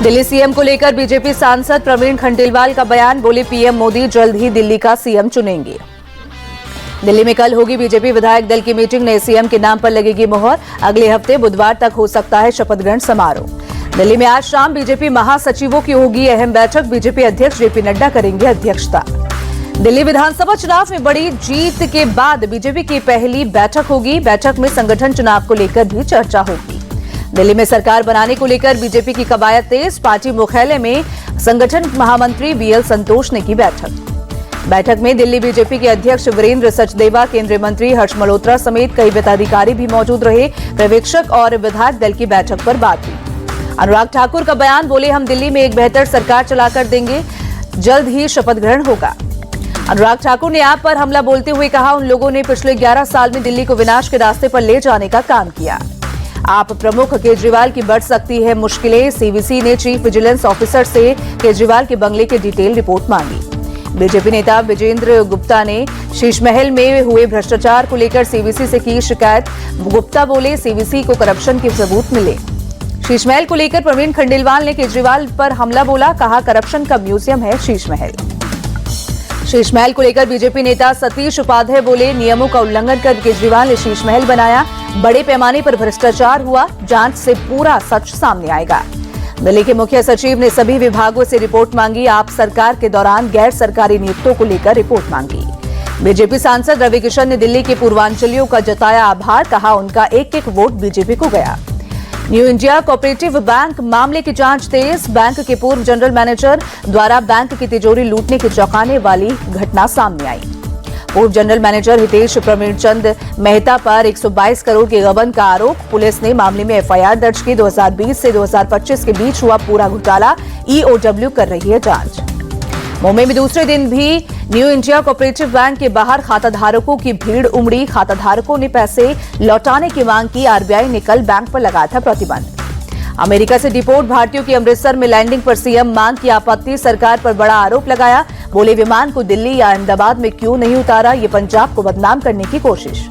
Delhi CM को लेकर BJP सांसद प्रवीण खंडेलवाल का बयान। बोले पीएम मोदी जल्द ही दिल्ली का सीएम चुनेंगे। दिल्ली में कल होगी बीजेपी विधायक दल की मीटिंग। नए सीएम के नाम पर लगेगी मोहर। अगले हफ्ते बुधवार तक हो सकता है शपथ ग्रहण समारोह। दिल्ली में आज शाम बीजेपी महासचिवों की होगी अहम बैठक। बीजेपी अध्यक्ष जेपी नड्डा करेंगे अध्यक्षता। दिल्ली विधानसभा चुनाव में बड़ी जीत के बाद बीजेपी की पहली बैठक होगी। बैठक में संगठन चुनाव को लेकर भी चर्चा होगी। दिल्ली में सरकार बनाने को लेकर बीजेपी की कवायद तेज। पार्टी मुख्यालय में संगठन महामंत्री बीएल संतोष ने की बैठक में दिल्ली बीजेपी के अध्यक्ष वीरेंद्र सचदेवा, केंद्रीय मंत्री हर्ष मल्होत्रा समेत कई पदाधिकारी भी मौजूद रहे। पर्यवेक्षक और विधायक दल की बैठक पर बात हुई। अनुराग ठाकुर का बयान। बोले हम दिल्ली में एक बेहतर सरकार चलाकर देंगे। जल्द ही शपथ ग्रहण होगा। अनुराग ठाकुर ने आप पर हमला बोलते हुए कहा, उन लोगों ने पिछले 11 साल में दिल्ली को विनाश के रास्ते पर ले जाने का काम किया। आप प्रमुख केजरीवाल की बढ़ सकती है मुश्किलें। सीवीसी ने चीफ विजिलेंस ऑफिसर से केजरीवाल के बंगले की डिटेल रिपोर्ट मांगी। बीजेपी नेता विजेंद्र गुप्ता ने शीश महल में हुए भ्रष्टाचार को लेकर सीवीसी से की शिकायत। गुप्ता बोले सीवीसी को करप्शन के सबूत मिले। शीश महल को लेकर प्रवीण खंडेलवाल ने केजरीवाल पर हमला बोला। कहा करप्शन का म्यूजियम है शीश महल। शीश महल को लेकर बीजेपी नेता सतीश उपाध्याय बोले नियमों का उल्लंघन कर केजरीवाल ने शीश महल बनाया। बड़े पैमाने पर भ्रष्टाचार हुआ। जांच से पूरा सच सामने आएगा। दिल्ली के मुख्य सचिव ने सभी विभागों से रिपोर्ट मांगी। आप सरकार के दौरान गैर सरकारी नियुक्तों को लेकर रिपोर्ट मांगी। बीजेपी सांसद रवि किशन ने दिल्ली के पूर्वांचलियों का जताया आभार। कहा उनका एक एक वोट बीजेपी को गया। न्यू इंडिया कोऑपरेटिव बैंक मामले की जांच तेज। बैंक के पूर्व जनरल मैनेजर द्वारा बैंक की तिजोरी लूटने की चौंकाने वाली घटना सामने आई। पूर्व जनरल मैनेजर हितेश प्रवीण चंद मेहता पर 122 करोड़ के गबन का आरोप। पुलिस ने मामले में एफआईआर दर्ज की। 2020 से 2025 के बीच हुआ पूरा घोटाला ईओडब्ल्यू कर रही है जांच। मुंबई में दूसरे दिन भी न्यू इंडिया कोऑपरेटिव बैंक के बाहर खाताधारकों की भीड़ उमड़ी। खाताधारकों ने पैसे लौटाने की मांग की। आरबीआई ने कल बैंक पर लगाया था प्रतिबंध। अमेरिका से डिपोर्ट भारतीयों की अमृतसर में लैंडिंग पर सीएम मान की आपत्ति। सरकार पर बड़ा आरोप लगाया। बोले विमान को दिल्ली या अहमदाबाद में क्यों नहीं उतारा, ये पंजाब को बदनाम करने की कोशिश।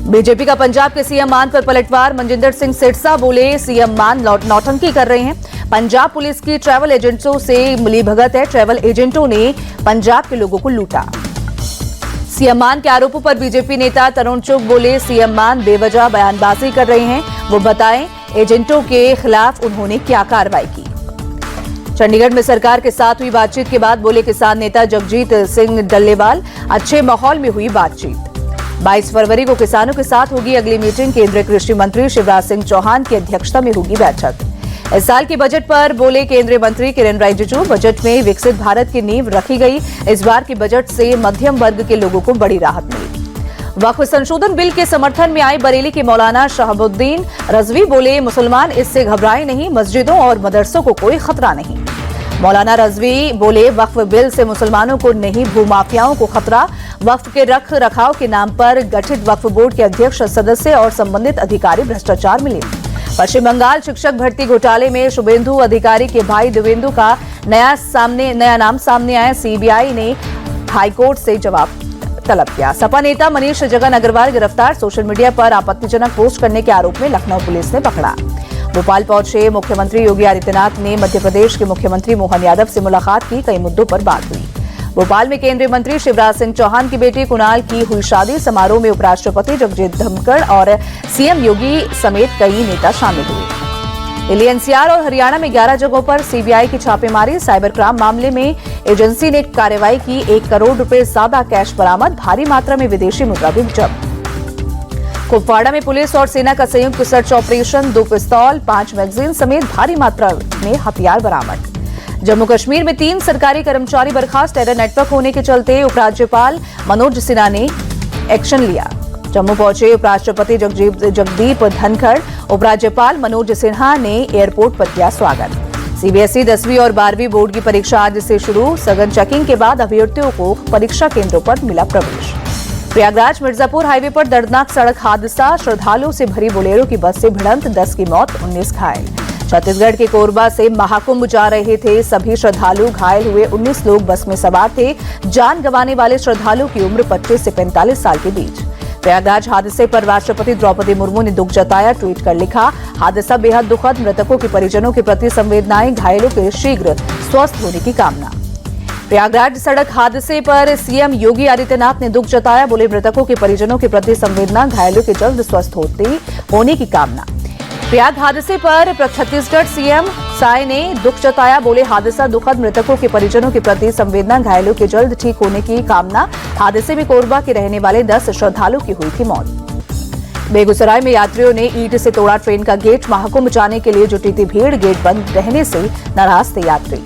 बीजेपी का पंजाब के सीएम मान पर पलटवार। मनजिंदर सिंह सिरसा बोले सीएम मान नौटंकी कर रहे हैं। पंजाब पुलिस की ट्रैवल एजेंटों से मिलीभगत है। ट्रैवल एजेंटों ने पंजाब के लोगों को लूटा। सीएम मान के आरोपों पर बीजेपी नेता तरुण चुग बोले सीएम मान बेवजह बयानबाजी कर रहे हैं। वो बताएं एजेंटों के खिलाफ उन्होंने क्या कार्रवाई की। चंडीगढ़ में सरकार के साथ हुई बातचीत के बाद बोले किसान नेता जगजीत सिंह डल्लेवाल, अच्छे माहौल में हुई बातचीत। 22 फरवरी को किसानों के साथ होगी अगली मीटिंग। केंद्रीय कृषि मंत्री शिवराज सिंह चौहान की अध्यक्षता में होगी बैठक। इस साल के बजट पर बोले केंद्रीय मंत्री किरेन रिजिजू, बजट में विकसित भारत की नींव रखी गई। इस बार के बजट से मध्यम वर्ग के लोगों को बड़ी राहत मिली। वक्फ संशोधन बिल के समर्थन में आए बरेली के मौलाना शहाबुद्दीन रजवी बोले मुसलमान इससे घबराए नहीं, मस्जिदों और मदरसों को कोई खतरा नहीं। मौलाना रजवी बोले वक्फ बिल से मुसलमानों को नहीं भूमाफियाओं को खतरा। वक्फ के रख रखाव के नाम पर गठित वक्फ बोर्ड के अध्यक्ष, सदस्य और संबंधित अधिकारी भ्रष्टाचार मिले। पश्चिम बंगाल शिक्षक भर्ती घोटाले में शुभेंदु अधिकारी के भाई देवेंदु का नया नाम सामने आया। सीबीआई ने हाईकोर्ट से जवाब तलब किया। सपा नेता मनीष जगन अग्रवाल गिरफ्तार। सोशल मीडिया पर आपत्तिजनक पोस्ट करने के आरोप में लखनऊ पुलिस ने पकड़ा। भोपाल पहुंचे मुख्यमंत्री योगी आदित्यनाथ ने मध्य प्रदेश के मुख्यमंत्री मोहन यादव से मुलाकात की। कई मुद्दों पर बात हुई। भोपाल में केंद्रीय मंत्री शिवराज सिंह चौहान की बेटी कुणाल की हुई शादी। समारोह में उपराष्ट्रपति जगदीप धनखड़ और सीएम योगी समेत कई नेता शामिल हुए। दिल्ली एनसीआर और हरियाणा में 11 जगहों पर सीबीआई की छापेमारी। साइबर क्राइम मामले में एजेंसी ने कार्रवाई की। 1 करोड़ रुपए ज्यादा कैश बरामद। भारी मात्रा में विदेशी मुद्रा भी जब्त। कुपवाड़ा में पुलिस और सेना का संयुक्त सर्च ऑपरेशन। 2 पिस्तौल, 5 मैगजीन समेत भारी मात्रा में हथियार बरामद। जम्मू कश्मीर में 3 सरकारी कर्मचारी बर्खास्त। टेरर नेटवर्क होने के चलते उपराज्यपाल मनोज सिन्हा ने एक्शन लिया। जम्मू पहुंचे उपराष्ट्रपति जगदीप धनखड़। उपराज्यपाल मनोज सिन्हा ने एयरपोर्ट पर किया स्वागत। सीबीएसई 10वीं और 12वीं बोर्ड की परीक्षा आज से शुरू। सघन चेकिंग के बाद अभ्यर्थियों को परीक्षा केंद्रों पर मिला प्रवेश। प्रयागराज मिर्जापुर हाईवे पर दर्दनाक सड़क हादसा। श्रद्धालुओं से भरी बोलेरो की बस से भिड़ंत, 10 की मौत, 19 घायल। छत्तीसगढ़ के कोरबा से महाकुंभ जा रहे थे सभी श्रद्धालु। घायल हुए 19 लोग बस में सवार थे। जान गंवाने वाले श्रद्धालुओं की उम्र 25 से 45 साल के बीच। प्रयागराज हादसे पर राष्ट्रपति द्रौपदी मुर्मू ने दुख जताया। ट्वीट कर लिखा, हादसा बेहद दुखद, मृतकों के परिजनों के प्रति संवेदनाएं, घायलों के शीघ्र स्वस्थ होने की कामना। प्रयागराज सड़क हादसे पर सीएम योगी आदित्यनाथ ने दुख जताया। बोले, मृतकों के परिजनों के प्रति संवेदना, घायलों के जल्द स्वस्थ होने की कामना। प्रयाग हादसे पर छत्तीसगढ़ सीएम साय ने दुख जताया। बोले, हादसा दुखद, मृतकों के परिजनों के प्रति संवेदना, घायलों के जल्द ठीक होने की कामना। हादसे में कोरबा के रहने वाले 10 श्रद्धालुओं की हुई थी मौत। बेगूसराय में यात्रियों ने ईंट से तोड़ा ट्रेन का गेट। महाकुंभ जाने के लिए जुटी थी भीड़, गेट बंद रहने से नाराज थे यात्री।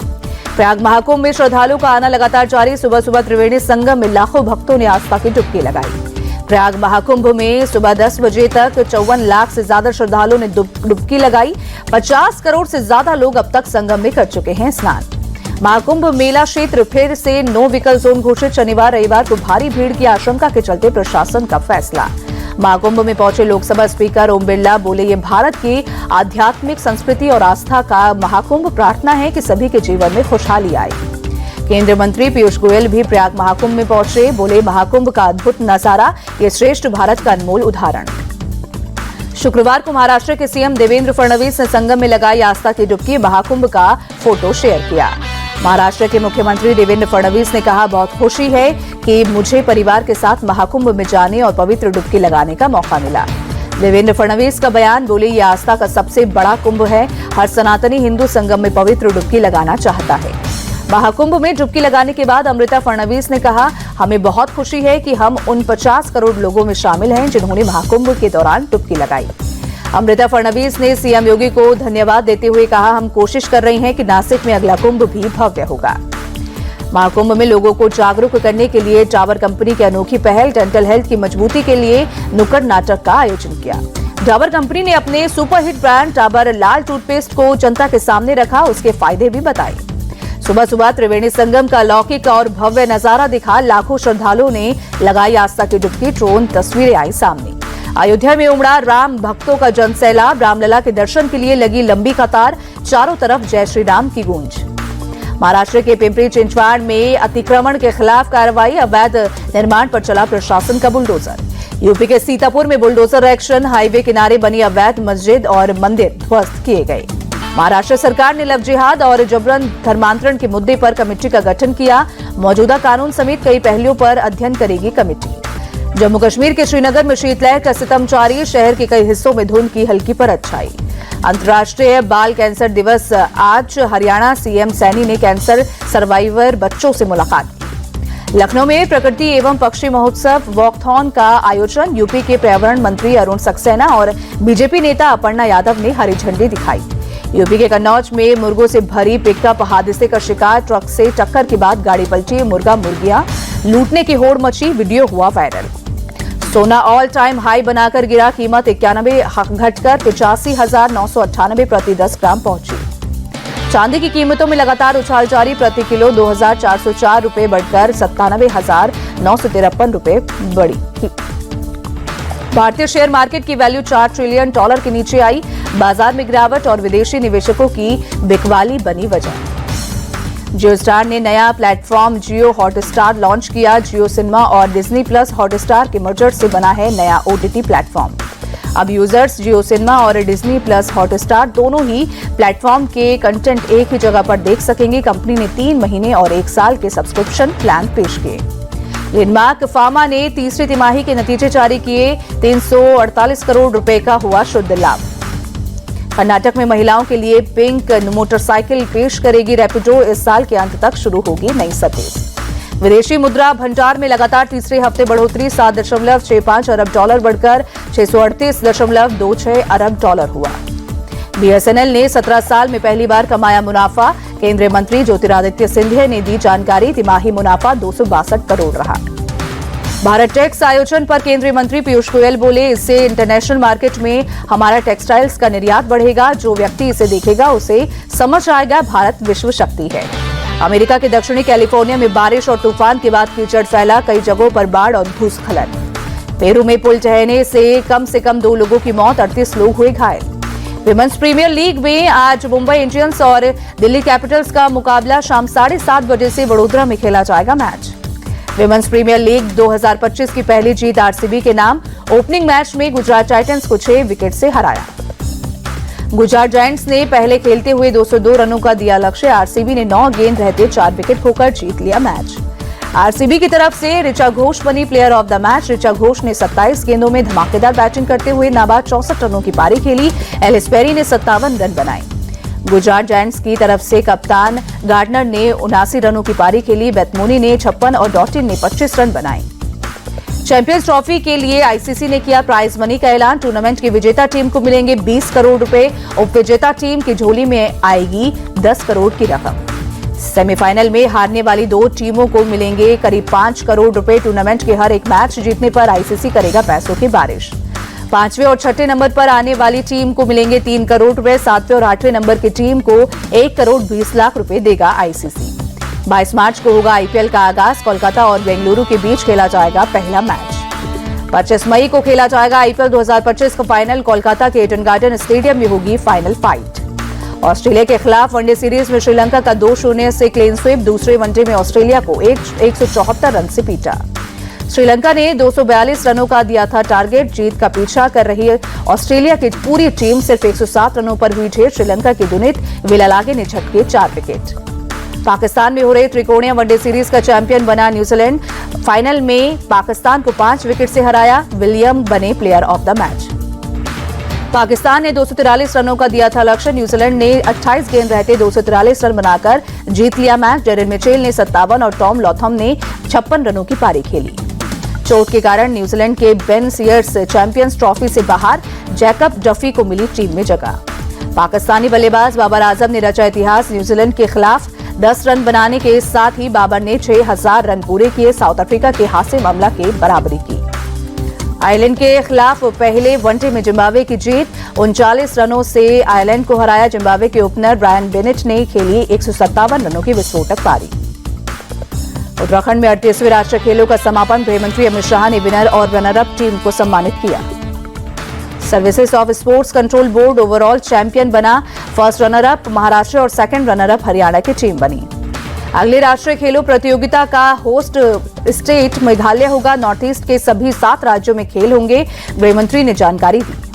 प्रयाग महाकुंभ में श्रद्धालुओं का आना लगातार जारी। सुबह सुबह त्रिवेणी संगम में लाखों भक्तों ने आस्था की डुबकी लगाई। प्रयाग महाकुंभ में सुबह 10 बजे तक 54 लाख से ज्यादा श्रद्धालुओं ने डुबकी लगाई। 50 करोड़ से ज्यादा लोग अब तक संगम में कर चुके हैं स्नान। महाकुंभ मेला क्षेत्र फिर से नो व्हीकल जोन घोषित। शनिवार रविवार को भारी भीड़ की आशंका के चलते प्रशासन का फैसला। महाकुंभ में पहुंचे लोकसभा स्पीकर ओम बिरला बोले, ये भारत की आध्यात्मिक संस्कृति और आस्था का महाकुंभ। प्रार्थना है कि सभी के जीवन में खुशहाली आए। केंद्रीय मंत्री पीयूष गोयल भी प्रयाग महाकुंभ में पहुंचे। बोले, महाकुंभ का अद्भुत नजारा, ये श्रेष्ठ भारत का अनमोल उदाहरण। शुक्रवार को महाराष्ट्र के सीएम देवेंद्र फडणवीस ने संगम में लगाई आस्था की डुबकी। महाकुंभ का फोटो शेयर किया। महाराष्ट्र के मुख्यमंत्री देवेंद्र फडणवीस ने कहा, बहुत खुशी है कि मुझे परिवार के साथ महाकुंभ में जाने और पवित्र डुबकी लगाने का मौका मिला। देवेंद्र फडणवीस का बयान, बोले, ये आस्था का सबसे बड़ा कुंभ है। हर सनातनी हिंदू संगम में पवित्र डुबकी लगाना चाहता है। महाकुंभ में डुबकी लगाने के बाद अमृता फडणवीस ने कहा, हमें बहुत खुशी है कि हम उन 50 करोड़ लोगों में शामिल हैं जिन्होंने महाकुंभ के दौरान डुबकी लगाई। अमृता फडणवीस ने सीएम योगी को धन्यवाद देते हुए कहा, हम कोशिश कर रहे हैं कि नासिक में अगला कुंभ भी भव्य होगा। महाकुंभ में लोगों को जागरूक करने के लिए टावर कंपनी की अनोखी पहल। डेंटल हेल्थ की मजबूती के लिए नुक्कड़ नाटक का आयोजन किया। डाबर कंपनी ने अपने सुपरहिट ब्रांड डाबर लाल टूथपेस्ट को जनता के सामने रखा, उसके फायदे भी बताए। सुबह सुबह त्रिवेणी संगम का अलौकिक और भव्य नजारा दिखा। लाखों श्रद्धालुओं ने लगाई आस्था की डुबकी। ड्रोन तस्वीरें आई सामने। अयोध्या में उमड़ा राम भक्तों का जनसैलाब। रामलला के दर्शन के लिए लगी लंबी कतार। चारों तरफ जय श्री राम की गूंज। महाराष्ट्र के पिंपरी चिंचवाड़ में अतिक्रमण के खिलाफ कार्रवाई। अवैध निर्माण पर चला प्रशासन का बुलडोजर। यूपी के सीतापुर में बुलडोजर एक्शन। हाईवे किनारे बनी अवैध मस्जिद और मंदिर ध्वस्त किए गए। महाराष्ट्र सरकार ने लव जिहाद और जबरन धर्मांतरण के मुद्दे पर कमेटी का गठन किया। मौजूदा कानून समेत कई पहलुओं पर अध्ययन करेगी कमेटी। जम्मू कश्मीर के श्रीनगर में शीतलहर का सितम जारी। शहर के कई हिस्सों में धुंध की हल्की परत छाई। अंतर्राष्ट्रीय बाल कैंसर दिवस आज। हरियाणा सीएम सैनी ने कैंसर सर्वाइवर बच्चों से मुलाकात की। लखनऊ में प्रकृति एवं पक्षी महोत्सव वॉकथॉन का आयोजन। यूपी के पर्यावरण मंत्री अरुण सक्सेना और बीजेपी नेता अपर्णा यादव ने हरी झंडी दिखाई। यूपी के कन्नौज में मुर्गों से भरी पिकअप हादसे का शिकार। ट्रक से टक्कर के बाद गाड़ी पलटी। मुर्गा मुर्गियां लूटने की होड़ मची। वीडियो हुआ वायरल। सोना ऑल टाइम हाई बनाकर गिरा। कीमत 91 घटकर 85,998 प्रति 10 ग्राम पहुंची। चांदी की कीमतों में लगातार उछाल जारी। प्रति किलो 2,404 रुपए बढ़कर 97,953 रुपए बढ़ी। भारतीय शेयर मार्केट की वैल्यू $4 ट्रिलियन के नीचे आई। बाजार में गिरावट और विदेशी निवेशकों की बिकवाली बनी वजह। जियो स्टार ने नया प्लेटफॉर्म जियो हॉटस्टार लॉन्च किया। जियो सिनेमा और डिज्नी प्लस हॉटस्टार के मर्जर से बना है नया ओटीटी प्लेटफॉर्म। अब यूजर्स जियो सिनेमा और डिज्नी प्लस हॉटस्टार दोनों ही प्लेटफॉर्म के कंटेंट एक ही जगह पर देख सकेंगे। कंपनी ने 3 महीने और 1 साल के सब्सक्रिप्शन प्लान पेश किए। ग्लेनमार्क फार्मा ने तीसरी तिमाही के नतीजे जारी किए। 348 करोड़ रुपए का हुआ शुद्ध लाभ। कर्नाटक में महिलाओं के लिए पिंक मोटरसाइकिल पेश करेगी रैपिडो। इस साल के अंत तक शुरू होगी नई सर्विस। विदेशी मुद्रा भंडार में लगातार तीसरे हफ्ते बढ़ोतरी। $7.65 अरब बढ़कर $638.26 अरब हुआ। बीएसएनएल ने 17 साल में पहली बार कमाया मुनाफा। केंद्रीय मंत्री ज्योतिरादित्य सिंधिया ने दी जानकारी। तिमाही मुनाफा 262 करोड़ रहा। भारत टेक्स आयोजन पर केंद्रीय मंत्री पीयूष गोयल बोले, इससे इंटरनेशनल मार्केट में हमारा टेक्सटाइल्स का निर्यात बढ़ेगा। जो व्यक्ति इसे देखेगा उसे समझ आएगा भारत विश्व शक्ति है। अमेरिका के दक्षिणी कैलिफोर्निया में बारिश और तूफान के बाद कीचड़ फैला। कई जगहों पर बाढ़ और भूस्खलन। पेरू में पुल ढहने से कम 2 लोगों की मौत, 38 लोग हुए घायल। विमेंस प्रीमियर लीग में आज मुंबई इंडियंस और दिल्ली कैपिटल्स का मुकाबला शाम 7:30 बजे से वडोदरा में खेला जाएगा मैच। विमेंस प्रीमियर लीग 2025 की पहली जीत आरसीबी के नाम। ओपनिंग मैच में गुजरात टाइटंस को 6 विकेट से हराया। गुजरात जायंट्स ने पहले खेलते हुए 202 रनों का दिया लक्ष्य। आरसीबी ने 9 गेंद रहते 4 विकेट खोकर जीत लिया मैच। आरसीबी की तरफ से ऋचा घोष बनी player of the match. Richa Ghosh ने 27 गेंदों में धमाकेदार बैटिंग करते हुए नाबाद 64 रनों की पारी खेली। एलिस पेरी ने 57 रन बनाए। गुजरात जायंट्स की तरफ से कप्तान गार्डनर ने 79 रनों की पारी खेली। बेतमोनी ने 56 और डॉटिन ने 25 रन बनाए। चैंपियंस ट्रॉफी के लिए आईसीसी ने किया प्राइज मनी का ऐलान। टूर्नामेंट की विजेता टीम को मिलेंगे 20 करोड़ रुपए। उपविजेता टीम की झोली में आएगी 10 करोड़ की रकम। सेमीफाइनल में हारने वाली 2 टीमों को मिलेंगे करीब 5 करोड़ रुपए। टूर्नामेंट के हर एक मैच जीतने पर आईसीसी करेगा पैसों की बारिश। 5वें और 6ठे नंबर पर आने वाली टीम को मिलेंगे 3 करोड़ रुपए। 7वें और 8वें नंबर की टीम को 1 करोड़ 20 लाख रुपए देगा आईसीसी। 22 मार्च को होगा आईपीएल का आगाज। कोलकाता और बेंगलुरु के बीच खेला जाएगा पहला मैच। 25 मई को खेला जाएगा आईपीएल 2025 का फाइनल। कोलकाता के ईडन गार्डन स्टेडियम में होगी फाइनल फाइट। ऑस्ट्रेलिया के खिलाफ वनडे सीरीज में श्रीलंका का 2-0 से क्लीन स्वीप। दूसरे वनडे में ऑस्ट्रेलिया को 174 रन से पीटा। श्रीलंका ने 242 रनों का दिया था टारगेट। जीत का पीछा कर रही ऑस्ट्रेलिया की पूरी टीम सिर्फ 107 रनों पर हुई ढेर। श्रीलंका के दुनित विलालागे ने झटके 4 विकेट। पाकिस्तान में हो रहे त्रिकोणीय वनडे सीरीज का चैंपियन बना न्यूजीलैंड। फाइनल में पाकिस्तान को 5 विकेट से हराया। विलियम बने player of the match. Pakistan ने 243 रनों का दिया था लक्ष्य। न्यूजीलैंड ने 28 गेंद रहते 243 रन बनाकर जीत लिया मैच। डेरेन मिचेल ने 57 और टॉम लॉथम ने 56 रनों की पारी खेली। चोट के कारण न्यूजीलैंड के बेन सीयर्स चैंपियंस ट्रॉफी से बाहर। जैकब डफी को मिली टीम में जगह। पाकिस्तानी बल्लेबाज बाबर आजम ने रचा इतिहास। न्यूजीलैंड के खिलाफ 10 रन बनाने के साथ ही बाबर ने 6000 रन पूरे किए। साउथ अफ्रीका के हाथ से मामला के बराबरी की। आयरलैंड के खिलाफ पहले वनडे में जिम्बाब्वे की जीत। 39 रनों से आयरलैंड को हराया। जिम्बाब्वे के ओपनर ब्रायन बेनेट ने खेली 157 रनों की विस्फोटक पारी। उत्तराखंड में 38वें राष्ट्रीय खेलों का समापन। गृहमंत्री अमित शाह ने विनर और रनर अप टीम को सम्मानित किया। Services of sports control board overall champion बना। फर्स्ट रनर अप महाराष्ट्र और सेकंड रनर अप हरियाणा की टीम बनी। अगले राष्ट्रीय खेलों प्रतियोगिता का होस्ट स्टेट मेघालय होगा। नॉर्थ ईस्ट के सभी 7 राज्यों में खेल होंगे। गृहमंत्री ने जानकारी दी।